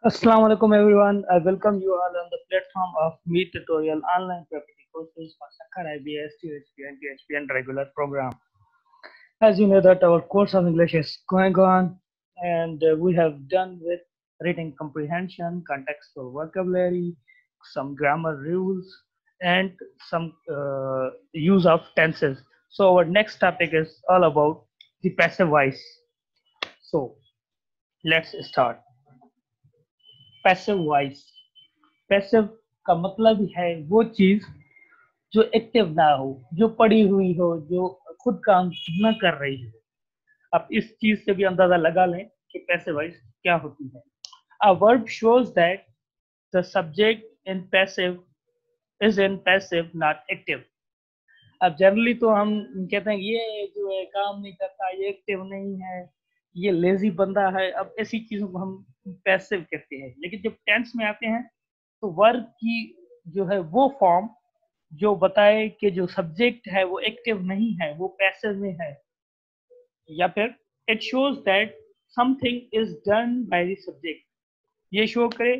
Assalamu alaikum everyone. I welcome you all on the platform of Meet Tutorial online property courses for Sakkar IBS, THP and THPN regular program. As you know that our course of English is going on and we have done with reading comprehension, contextual vocabulary, some grammar rules and some use of tenses. So our next topic is all about the passive voice. So let's start. Passive voice. Passive का मतलब है वो चीज जो active ना हो, जो पड़ी हुई हो, जो खुद काम न कर रही हो। आप इस चीज से भी अंदाजा लगा लें कि पैसिव वॉइस क्या होती है। A verb shows that the subject in passive is in passive not active। अब जनरली तो हम कहते हैं ये जो है काम नहीं करता, ये एक्टिव नहीं है, ये लेजी बंदा है। अब ऐसी चीजों को हम पैसिव कहते हैं। लेकिन जब टेंस में आते हैं तो वर्ब की जो है वो फॉर्म जो बताए कि जो सब्जेक्ट है वो एक्टिव नहीं है, वो पैसिव में है, या फिर it shows that something is done by the subject. ये शो करे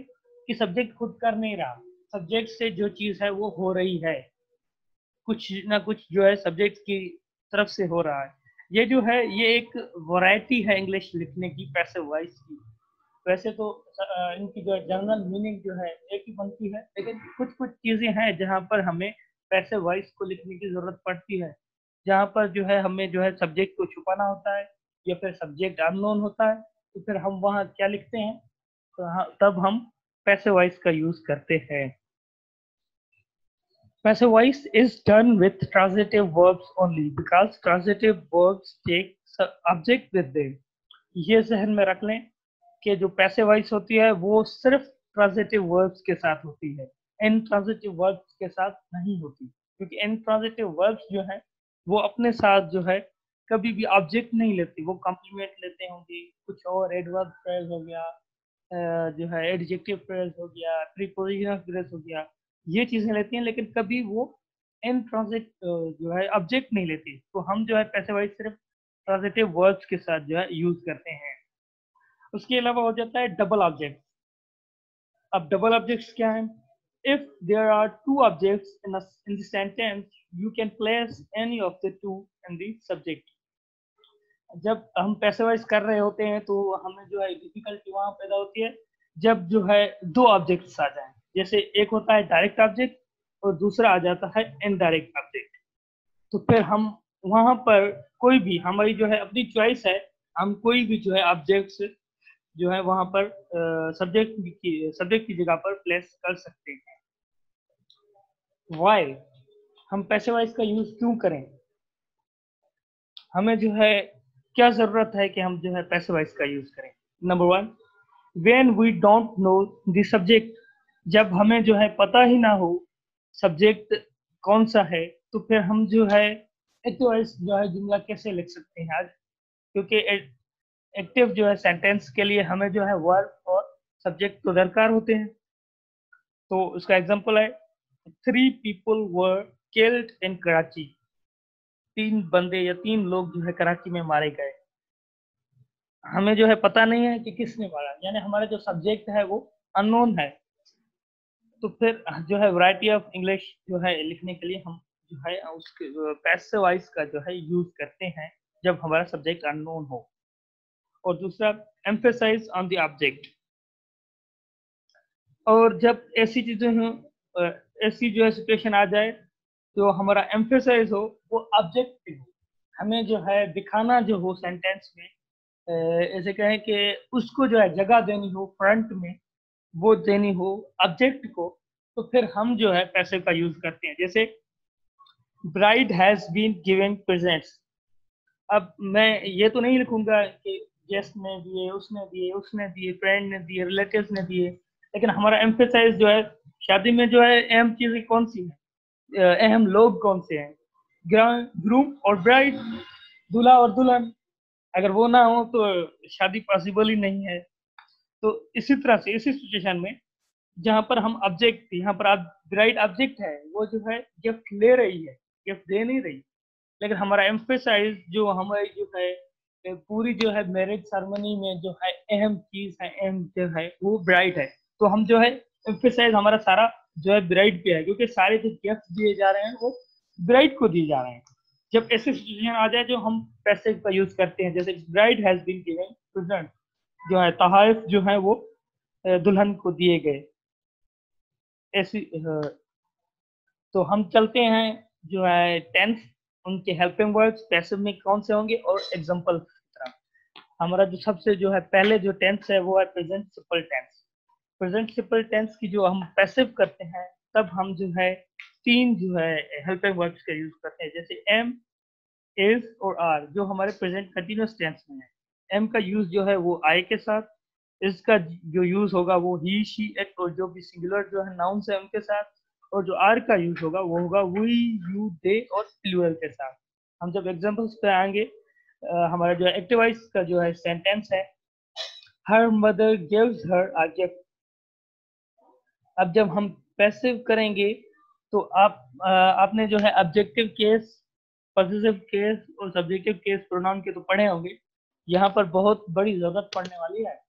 कि सब्जेक्ट खुद कर नहीं रहा, सब्जेक्ट से जो चीज है वो हो रही है, कुछ ना कुछ जो है सब्जेक्ट की तरफ से हो रहा है। ये जो है ये एक वैरायटी है इंग्लिश लिखने की पैसिव वॉइस की। वैसे तो इनकी जो जनरल मीनिंग जो है एक ही बनती है, लेकिन कुछ कुछ चीजें हैं जहाँ पर हमें पैसिव वॉइस को लिखने की जरूरत पड़ती है, जहाँ पर जो है हमें जो है सब्जेक्ट को छुपाना होता है या फिर सब्जेक्ट अननोन होता है। तो फिर हम वहाँ क्या लिखते हैं, तो तब हम पैसिव वॉइस का यूज करते हैं। Passive voice is done with transitive verbs only because transitive verbs take object with them। ये जहन में रख लें कि जो पैसिव वॉइस होती है वो सिर्फ ट्रांजिटिव वर्ब्स के साथ होती है, इन ट्रांजिटिव वर्ब्स के साथ नहीं होती, क्योंकि इन ट्रांजिटिव वर्ब्स जो है वो अपने साथ जो है कभी भी ऑब्जेक्ट नहीं लेती। वो कॉम्प्लीमेंट लेते होंगे, कुछ और एडवर्ब फ्रेज हो गया, जो है एडजेक्टिव फ्रेज हो गया, प्रीपोजिशनल फ्रेज हो गया, ये चीजें लेती हैं, लेकिन कभी वो इन ट्रांजिट जो है ऑब्जेक्ट नहीं लेती। तो हम जो है पैसिव वॉइस सिर्फ ट्रांजिटिव वर्ब्स के साथ जो है यूज करते हैं। उसके अलावा हो जाता है डबल ऑब्जेक्ट। अब डबल ऑब्जेक्ट्स क्या है? If there are two objects in the sentence you can place any of the two in the subject. जब हम पैसिव वॉइस कर रहे होते हैं तो हमें जो है डिफिकल्टी वहां पैदा होती है जब जो है दो ऑब्जेक्ट्स आ जाएं। जैसे एक होता है डायरेक्ट ऑब्जेक्ट और दूसरा आ जाता है इनडायरेक्ट ऑब्जेक्ट। तो फिर हम वहां पर कोई भी, हमारी जो है अपनी चॉइस है, हम कोई भी जो है ऑब्जेक्ट्स जो है वहां पर सब्जेक्ट की जगह पर प्लेस कर सकते हैं। वाई हम पैसिव वॉइस का यूज क्यों करें? हमें जो है क्या जरूरत है कि हम जो है पैसिव वॉइस का यूज करें? Number one, when we don't know the subject. जब हमें जो है पता ही ना हो सब्जेक्ट कौन सा है, तो फिर हम जो है एक्टिव वॉइस जो है जुमला कैसे लिख सकते हैं आज? क्योंकि एक्टिव जो है सेंटेंस के लिए हमें जो है वर्ब और सब्जेक्ट तो दरकार होते हैं। तो उसका एग्जांपल है 3 people were killed in Karachi. 3 बंदे या 3 लोग जो है कराची में मारे गए। हमें जो है पता नहीं है कि किसने मारा, यानी हमारा जो सब्जेक्ट है वो अननोन है। तो फिर जो है वैरायटी ऑफ इंग्लिश जो है लिखने के लिए हम जो है उसके पैसिव वॉइस का जो है यूज करते हैं जब हमारा सब्जेक्ट अननोन हो। और दूसरा, एम्फेसाइज ऑन द ऑब्जेक्ट। और जब ऐसी चीजें हो, ऐसी जो है सिचुएशन आ जाए तो हमारा एम्फेसाइज हो वो ऑब्जेक्ट पे हो। हमें जो है दिखाना जो हो सेंटेंस में, ऐसे कहें कि उसको जो है जगह देनी हो फ्रंट में, वो देनी हो ऑब्जेक्ट को, तो फिर हम जो है पैसिव का यूज करते हैं। जैसे bride has been given presents. अब मैं ये तो नहीं लिखूंगा कि गेस्ट ने दिए, उसने दिए, उसने दिए, फ्रेंड ने दिए, रिलेटिव्स ने दिए, लेकिन हमारा एम्फेसाइज जो है शादी में जो है अहम चीजें कौन सी है, अहम लोग कौन से हैं? ग्रूम और ब्राइड, दूल्हा और दुल्हन। अगर वो ना हो तो शादी पॉसिबल ही नहीं है। तो इसी तरह से इसी सिचुएशन में जहां पर हम ऑब्जेक्ट, यहाँ पर ब्राइड ऑब्जेक्ट है, वो जो है गिफ्ट ले रही है, गिफ्ट दे नहीं रही, लेकिन हमारा एम्फेसाइज जो हमारी जो है पूरी जो है मैरिज सेरेमनी में जो है अहम चीज है, अहम जो है वो ब्राइड है। तो हम जो है एम्फेसाइज हमारा सारा जो है ब्राइड पे है, क्योंकि सारे जो गिफ्ट दिए जा रहे हैं वो ब्राइड को दिए जा रहे हैं। जब ऐसे सिचुएशन आ जाए जो हम पैसे का यूज करते हैं, जैसे bride has been given present, जो है तोहफे जो है वो दुल्हन को दिए गए, ऐसी तो हम चलते हैं जो है टेंस, उनके हेल्पिंग वर्ड्स पैसिव में कौन से होंगे और एग्जांपल की तरह। हमारा जो सबसे जो है पहले जो टेंस है वो है present simple tense. Present simple tense की जो हम पैसिव करते हैं तब हम जो है तीन जो है हेल्पिंग वर्ड्स का यूज करते हैं, जैसे एम, इज और आर, जो हमारे प्रेजेंट कंटिन्यूअस टेंस में है। एम का यूज जो है वो आई के साथ, इसका जो यूज होगा वो ही, शी, इट और जो भी सिंगुलर जो है नाउन्स है उनके साथ, और जो आर का यूज होगा वो होगा वी, यू, दे और प्लूरल के साथ। हम जब एग्जांपल्स पे आएंगे, हमारा जो एक्टिवाइज का जो है सेंटेंस है, her mother gives her a gift. अब जब हम पैसिव करेंगे तो आपने जो है ऑब्जेक्टिव केस, पॉजिटिव केस और सब्जेक्टिव केस प्रोनाउन के तो पढ़े होंगे। यहाँ पर बहुत बड़ी जरूरत पड़ने वाली है।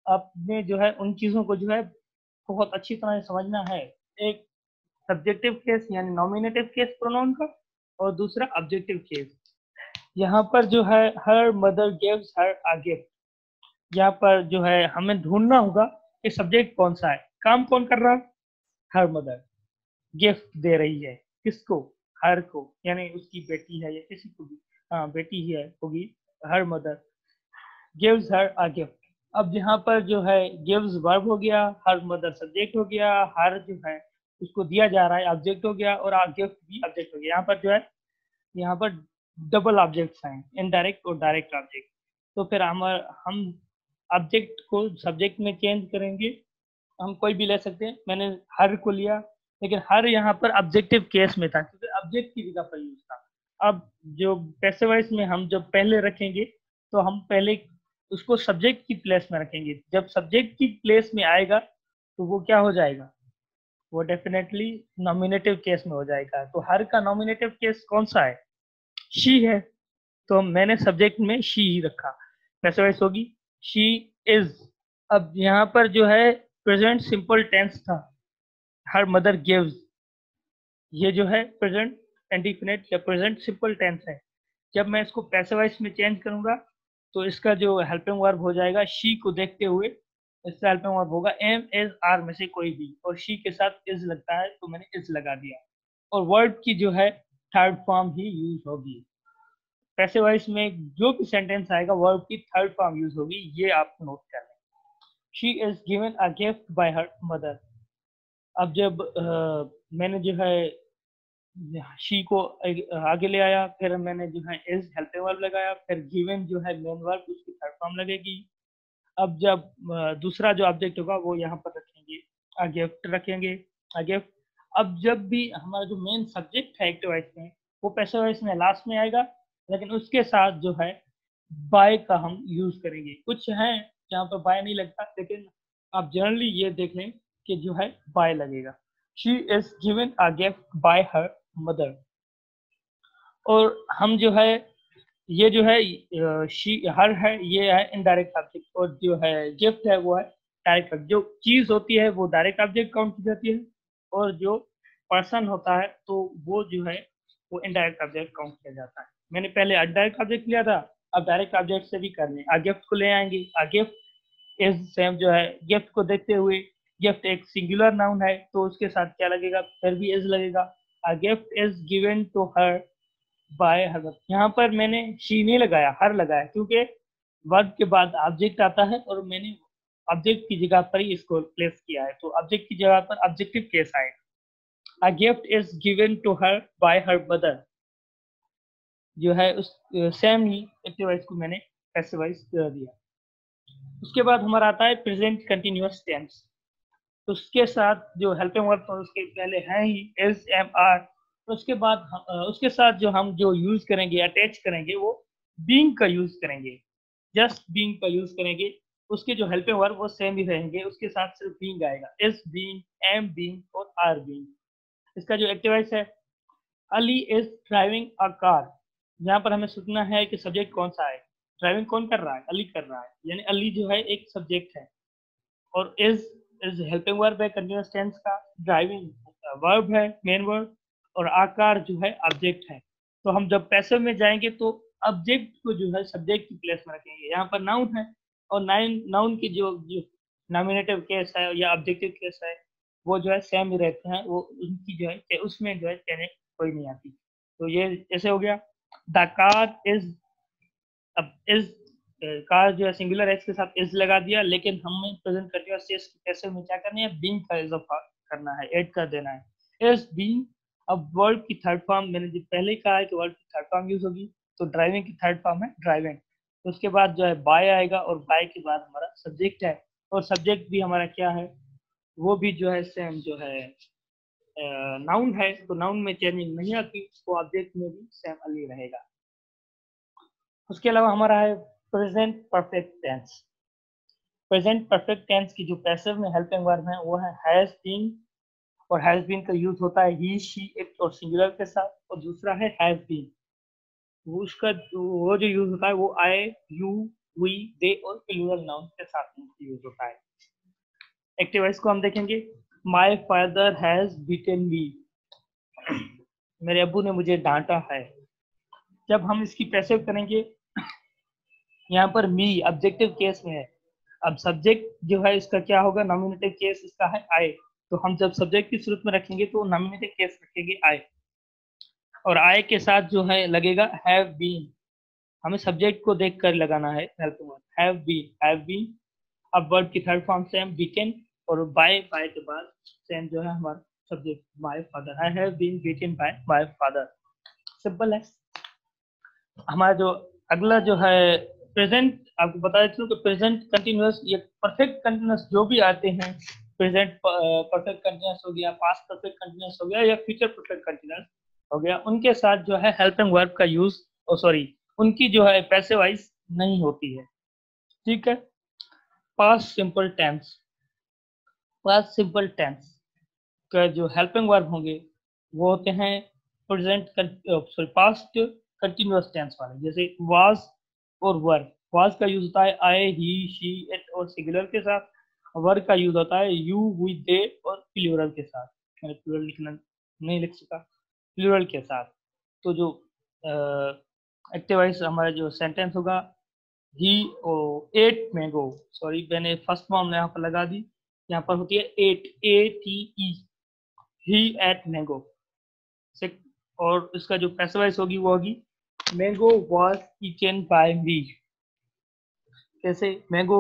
आपने जो है उन चीजों को जो है बहुत अच्छी तरह से समझना है। एक सब्जेक्टिव केस यानी नॉमिनेटिव केस प्रोनाउन का, और दूसरा ऑब्जेक्टिव केस। यहाँ पर जो है her mother gives her a gift, यहाँ पर जो है हमें ढूंढना होगा कि सब्जेक्ट कौन सा है, काम कौन कर रहा है, हर मदर गिफ्ट दे रही है, किसको, हर को, यानी उसकी बेटी है या किसी को भी, हाँ बेटी ही है होगी, her mother gives her a gift. अब यहाँ पर जो है गिव्स वर्ब हो गया, हर मदर सब्जेक्ट हो गया, हर जो है उसको दिया जा रहा है ऑब्जेक्ट हो गया, और आ गिफ्ट भी ऑब्जेक्ट हो गया। यहाँ पर जो है यहाँ पर डबल ऑब्जेक्ट्स हैं, इनडायरेक्ट और डायरेक्ट ऑब्जेक्ट। तो फिर हम ऑब्जेक्ट को सब्जेक्ट में चेंज करेंगे। हम कोई भी ले सकते हैं, मैंने हर को लिया, लेकिन हर यहाँ पर ऑब्जेक्टिव केस में था क्योंकि ऑब्जेक्ट की जगह पर यूज था। अब जो पैसिव वॉइस में हम जब पहले रखेंगे तो हम पहले उसको सब्जेक्ट की प्लेस में रखेंगे। जब सब्जेक्ट की प्लेस में आएगा तो वो क्या हो जाएगा, वो डेफिनेटली नॉमिनेटिव केस में हो जाएगा। तो हर का नॉमिनेटिव केस कौन सा है, शी है, तो मैंने सब्जेक्ट में शी ही रखा। पैसिव वॉइस होगी शी इज। अब यहाँ पर जो है प्रेजेंट सिंपल टेंस था, हर मदर गिव्स, ये जो है प्रेजेंट इंडेफिनिट या प्रेजेंट सिंपल टेंस है। जब मैं इसको पैसिव वॉइस में चेंज करूंगा तो इसका जो हेल्पिंग वर्ब हो जाएगा शी को देखते हुए, इसका हेल्पिंग वर्ब होगा एम, इज, आर में से कोई भी, और शी के साथ इज लगता है तो मैंने इज लगा दिया, और वर्ब की जो है थर्ड फॉर्म ही यूज होगी। पैसिव वॉइस में जो भी सेंटेंस आएगा वर्ब की थर्ड फॉर्म यूज होगी, ये आप नोट कर लें। She is given a gift bye her mother. अब जब मैंने जो है शी को आगे ले आया, फिर मैंने जो है इज हेल्पिंग वर्ब लगाया, फिर गिवन जो है मेन वर्ब उसकी थर्ड फॉर्म लगेगी। अब जब दूसरा जो ऑब्जेक्ट होगा वो यहाँ पर रखेंगे, अ गिफ्ट रखेंगे, अ गिफ्ट। अब जब भी हमारा जो मेन सब्जेक्ट है एक्टिव वॉइस में, वो पैसिव वॉइस में लास्ट में आएगा, लेकिन उसके साथ जो है बाय का हम यूज करेंगे। कुछ है जहाँ पर बाय नहीं लगता, लेकिन आप जनरली ये देख लें कि जो है बाय लगेगा। She is given a gift bye her mother. और हम जो है ये जो है शी, हर है, ये है इनडायरेक्ट ऑब्जेक्ट, और जो है गिफ्ट है वो है डायरेक्ट ऑब्जेक्ट। जो चीज होती है वो डायरेक्ट ऑब्जेक्ट काउंट की जाती है, और जो पर्सन होता है तो वो जो है वो इनडायरेक्ट ऑब्जेक्ट काउंट किया जाता है। मैंने पहले डायरेक्ट ऑब्जेक्ट लिया था, अब डायरेक्ट ऑब्जेक्ट से भी कर लें, आ गिफ्ट को ले आएंगे, आ गिफ्ट इज सेम जो है गिफ्ट को देखते हुए, गिफ्ट एक सिंगुलर नाउन है तो उसके साथ क्या लगेगा, फिर भी इज लगेगा। A gift is given to her by her. यहाँ पर मैंने शी नहीं लगाया, हर लगाया, क्योंकि वर्ब के बाद ऑब्जेक्ट आता है और मैंने ऑब्जेक्ट की जगह पर ही इसको प्लेस किया है, तो ऑब्जेक्ट की जगह पर ऑब्जेक्टिव केस आएगा। A gift is given to her by her mother, जो है उस सेम ही एक्टिव वॉइस को मैंने पैसिव वॉइस दिया। उसके बाद हमारा आता है प्रेजेंट कंटिन्यूअस टेंस। उसके साथ जो हेल्पिंग वर्ब तो उसके पहले है ही इज, एम, आर। उसके बाद उसके साथ जो हम जो यूज करेंगे, अटैच करेंगे, वो बीइंग का यूज करेंगे, जस्ट बीइंग का यूज करेंगे। उसके जो हेल्पिंग वर्ब वो सेम ही रहेंगे, उसके साथ सिर्फ बीइंग आएगा, इज बीइंग, एम बीइंग और आर बीइंग। इसका जो एक्टिव वॉइस है, Ali is driving a car, यहाँ पर हमें सोचना है कि सब्जेक्ट कौन सा है, ड्राइविंग कौन कर रहा है? अली कर रहा है, यानी अली जो है एक सब्जेक्ट है, और इज हेल्पिंग वर्ब है कंटिन्यूअस टेंस का, ड्राइविंग वर्ब है मेन वर्ब, और आकार जो है ऑब्जेक्ट है। तो हम जब पैसिव में जाएंगे तो ऑब्जेक्ट को जो है सब्जेक्ट की प्लेस में रखेंगे। यहाँ पर नाउन है, और नाउन की जो नॉमिनेटिव केस है या ऑब्जेक्टिव केस है वो जो है सेम ही रहते हैं, वो उनकी जो है उसमें जो है चेंज कोई नहीं आती। तो ये ऐसे हो गया। द कार इज, अब इज कार जो है सिंगुलर एक्स के साथ इज लगा दिया, लेकिन हमें प्रेजेंट कंटीन्यूअस टेंस कैसे में क्या करना है? बीइंग का इजाफा करना है, ऐड कर देना है, इज बीइंग। अब वर्ब की थर्ड फॉर्म मैंने जो पहले ही कहा है कि वर्ब की थर्ड फॉर्म यूज होगी, तो ड्राइविंग की थर्ड फॉर्म है ड्राइविंग। तो उसके बाद जो है बाय आएगा, और बाय के बाद हमारा सब्जेक्ट है, और सब्जेक्ट भी हमारा क्या है? वो भी जो है सेम जो है नाउन है, तो नाउन में चेंजिंग नहीं आती, तो ऑब्जेक्ट में भी सेम अली रहेगा। उसके अलावा हमारा है present perfect tense. Present perfect tense की जो पैसिव में हेल्पिंग वर्ब है वो है हैज बीन, और हैज बीन का यूज होता है ही शी इट और सिंगुलर के साथ, और दूसरा है हैज बीन, वो उसका वो जो यूज होता है वो आई यू वी दे और प्लूरल नाउन के साथ यूज होता है। एक्टिव वॉइस को हम देखेंगे। माय फादर हैज बीटन मी, मेरे अब्बू ने मुझे डांटा है। जब हम इसकी पैसिव करेंगे, यहाँ पर मी ऑब्जेक्टिव केस में है, अब सब्जेक्ट जो है इसका क्या होगा? नॉमिनेटिव केस इसका है आई, तो हम जब सब्जेक्ट की सूरत में रखेंगे तो नॉमिनेटिव केस रखेंगे आई, और आई के साथ जो है लगेगा हैव बीन। हमें सब्जेक्ट को देख कर लगाना है हेल्पिंग वर्ब, हैव बीन। अब वर्ब की थर्ड फॉर्म सेम बीटन, और बाय के बाद सेम जो है हमारा subject my father, I have been beaten by my father. Simple है। हमारा जो अगला जो है प्रेजेंट, आपको बता देती हूँ कि प्रेजेंट कंटिन्यूअस, ये परफेक्ट कंटिन्यूअस जो भी आते हैं, प्रेजेंट परफेक्ट कंटिन्यूअस हो गया, पास्ट परफेक्ट कंटिन्यूअस हो गया, या फ्यूचर परफेक्ट कंटिन्यूअस हो गया, उनके साथ जो है हेल्पिंग वर्ब का यूज, सॉरी उनकी जो है पैसिव वॉइस नहीं होती है। ठीक है। Past simple tense, past simple tense का जो हेल्पिंग वर्ब होंगे वो होते हैं present sorry past continuous tense वाले, जैसे वाज और वर। वाज का यूज होता है आई ही शी इट और सिंगुलर के साथ, वर का यूज होता है यू वी दे और प्लूरल के साथ। मैंने प्लूरल लिखना नहीं लिख सका, प्लूरल के साथ। तो जो एक्टिव वॉइस हमारा जो सेंटेंस होगा, ही एट मैंगो, सॉरी मैंने फर्स्ट फॉर्म यहाँ पर लगा दी, यहाँ पर होती है ate, A T E, he ate mango. और इसका जो पैसिव वॉइस होगी वो होगी mango was eaten by me. कैसे? मैंगो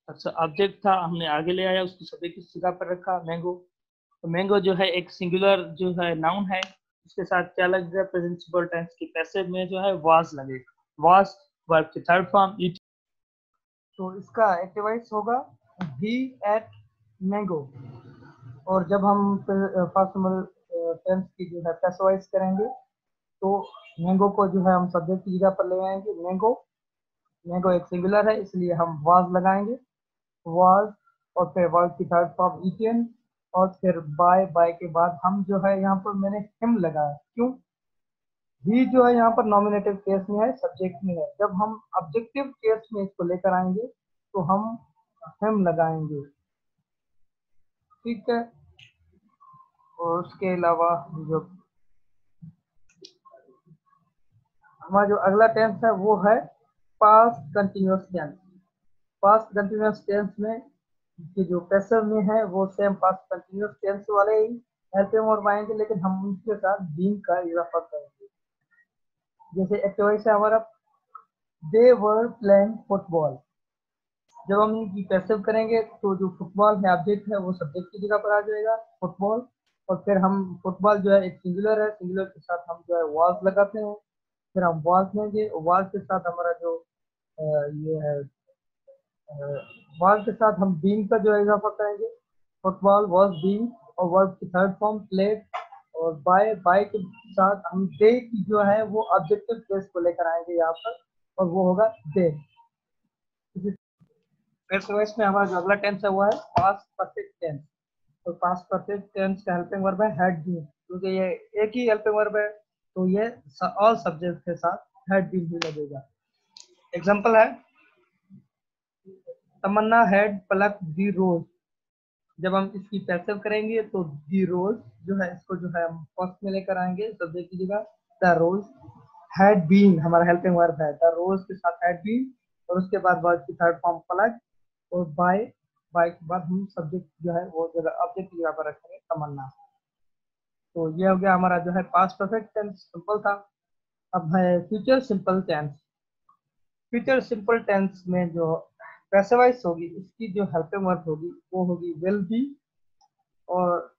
अच्छा ऑब्जेक्ट था, हमने आगे ले आया, उसको सब्जेक्ट की जगह पर रखा मैंगो। तो मैंगो जो है एक सिंगुलर जो है नाउन है, इसके साथ क्या लगेगा? प्रेजेंट सिंपल टेंस की पैसिव में जो है वाज लगेगा, वाज वर्ब की थर्ड फॉर्म ईट। तो इसका एक्टिव वॉइस होगा ही एट मैंगो। और जब हम फर्स्ट सिंपल टेंस की जो है पैसिव वॉइस करेंगे तो मैंगो को जो है हम सब्जेक्ट की जगह पर ले आएंगे मैंगो। मैंगो एक सिंगुलर है इसलिए हम वाज लगाएंगे, वाज, और फिर वर्ब की थर्ड फॉर्म ईटन, और फिर बाय के बाद हम जो है यहाँ पर मैंने हिम लगाया। क्यों? ही जो है यहाँ पर नॉमिनेटिव केस में है, सब्जेक्ट में है। जब हम ऑब्जेक्टिव केस में इसको लेकर आएंगे तो हम हिम लगाएंगे। ठीक है। और उसके अलावा जो हमारा जो अगला टेंस है वो है past continuous tense. Past continuous tense में कि जो पैसिव में है वो सेम पास्ट कंटिन्यूअस टेंस वाले ही हेल्पिंग वर्ब आएंगे, लेकिन हम उनके साथ बीइंग का इजाफा करेंगे। जैसे एक्टिव वॉइस है हमारा दे वर प्लेइंग फुटबॉल। जब हम इनकी पैसिव करेंगे तो जो फुटबॉल है ऑब्जेक्ट है वो सब्जेक्ट की जगह पर आ जाएगा फुटबॉल, और फिर हम फुटबॉल जो है एक सिंगुलर है, सिंगुलर के साथ हम जो है वाज लगाते हैं, फिर हम वाज लेंगे, वाज के साथ हमारा जो ये है वाज के साथ हम बीइंग का जो है इजाफा करेंगे, फुटबॉल वाज बीइंग, और वर्ब की थर्ड फॉर्म प्लेड, और बाय के साथ हम दे की जो है वो ऑब्जेक्टिव केस को लेकर आएंगे यहाँ पर, और वो होगा दे। फिर इसमें हमारा जो अगला टेंस है वो है पास्ट परफेक्ट टेंस। तो पास्ट परफेक्ट टेंस का हेल्पिंग वर्ब है हैड बीन, क्योंकि ये एक ही हेल्पिंग वर्ब है तो ये ऑल सब्जेक्ट के साथ हैड बीन ही लगेगा। एग्जाम्पल है, तमन्ना हैड प्लक दी रोज। जब हम इसकी पैसिव करेंगे तो दी रोज जो है, इसको जो है हम फर्स्ट में लेकर आएंगे सब्जेक्ट की जगह। द रोज हैड बीन हमारा हेल्पिंग वर्ब है, द रोज के साथ हैड बीन, और उसके बाद वर्ब की थर्ड फॉर्म प्लग, और बाय, बाय के बाद हम सब्जेक्ट जो है वो जगह ऑब्जेक्ट की जगह पर रखेंगे तमन्ना। तो ये हो गया हमारा जो है पास्ट परफेक्ट टेंस, सिंपल था। अब है future simple tense. Future simple tense में जो पैसिवाइज होगी, इसकी जो हेल्पिंग वर्ब होगी वो होगी विल बी, और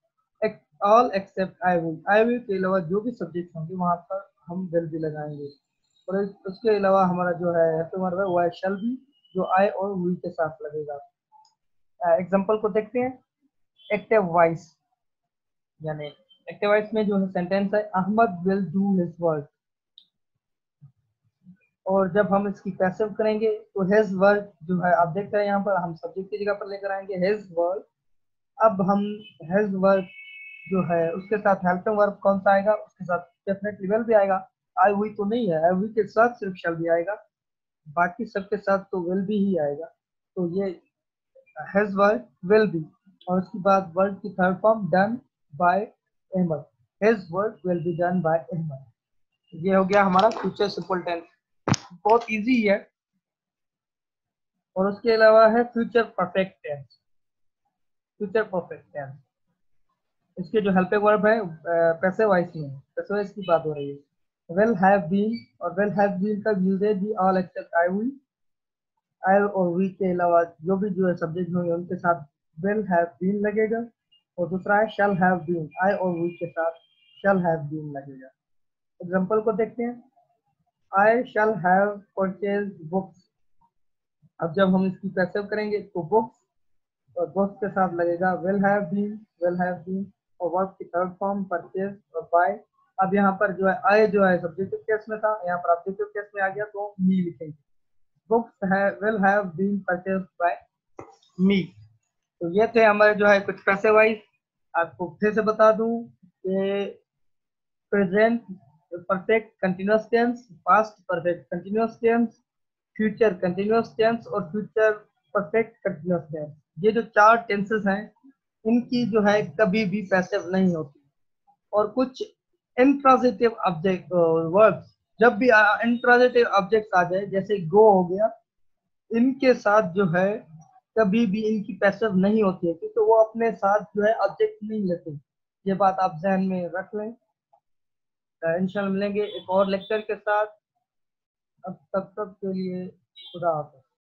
ऑल एक्सेप्ट आई विल के अलावा जो भी सब्जेक्ट होंगे वहां पर हम विल बी लगाएंगे। और उसके अलावा हमारा जो है हेल्पिंग वर्ब है वो है शैल बी, जो आई और वी के साथ लगेगा। एग्जांपल को देखते हैं। एक्टिव वॉइस, यानी एक्टिव वॉइस में जो है सेंटेंस है, Ahmad will do his work. और जब हम इसकी पैसिव करेंगे तो हिज वर्क जो है, आप देख रहे हैं यहाँ पर हम सब्जेक्ट की जगह पर लेकर आएंगे हिज वर्क। अब हम हिज वर्क जो है उसके साथ हेल्पिंग वर्ब कौन सा आएगा, उसके साथ डेफिनेटली विल भी आएगा। आई हुई तो नहीं है, आई हुई के साथ सिर्फ शैल भी आएगा, बाकी सबके साथ तो विल भी ही आएगा। तो ये हिज वर्क विल बी, और उसके बाद वर्ड की third form done by Ahmad, his work will be done by Ahmad. ये हो गया हमारा फ्यूचर सिंपल टेंस, बहुत इजी है। और उसके अलावा है future perfect tense. Future perfect tense, इसके जो हेल्पिंग वर्ब है पैसिव वॉइस में, पैसिव वॉइस की बात हो रही है। विल हैव बीन, और विल हैव बीन का यूजेज भी ऑल एक्सेप्ट आई हुई, आई और वी के अलावा जो भी जो है सब्जेक्ट होंगे उनके साथ विल हैव बीन लगेगा। और दूसरा है शैल हैव बीन, आई और वी के साथ शैल हैव बीन लगेगा। एग्जांपल को देखते हैं। आई शैल हैव परचेज बुक्स। अब जब हम इसकी पैसिव करेंगे तो बुक्स, और बुक्स के साथ लगेगा will have been, will have been, और वर्ब की थर्ड फॉर्म परचेज और बाय। अब यहाँ पर जो है आई जो है सब्जेक्टिव केस में था, यहाँ पर ऑब्जेक्टिव केस में आ गया तो मी लिखेंगे। बुक्स है will have been purchase by me. तो ये थे हमारे जो है कुछ पैसे वाइज। आपको फिर से बता दूं कि present perfect continuous tense, past perfect continuous tense, future continuous tense और फ्यूचर परफेक्ट कंटिन्यूअस टेंस, ये जो चार टेंसेस हैं इनकी जो है कभी भी पैसिव नहीं होती। और कुछ इंट्रांजिटिव ऑब्जेक्ट वर्ब्स, जब भी इंट्रांजिटिव ऑब्जेक्ट आ जाए जैसे गो हो गया, इनके साथ जो है कभी भी इनकी पैसिव नहीं होती है, क्योंकि वो अपने साथ जो है ऑब्जेक्ट नहीं लेते। ये बात आप ध्यान में रख लें। इंशाल्लाह मिलेंगे एक और लेक्चर के साथ। अब तब तक के लिए खुदा हाफिज़।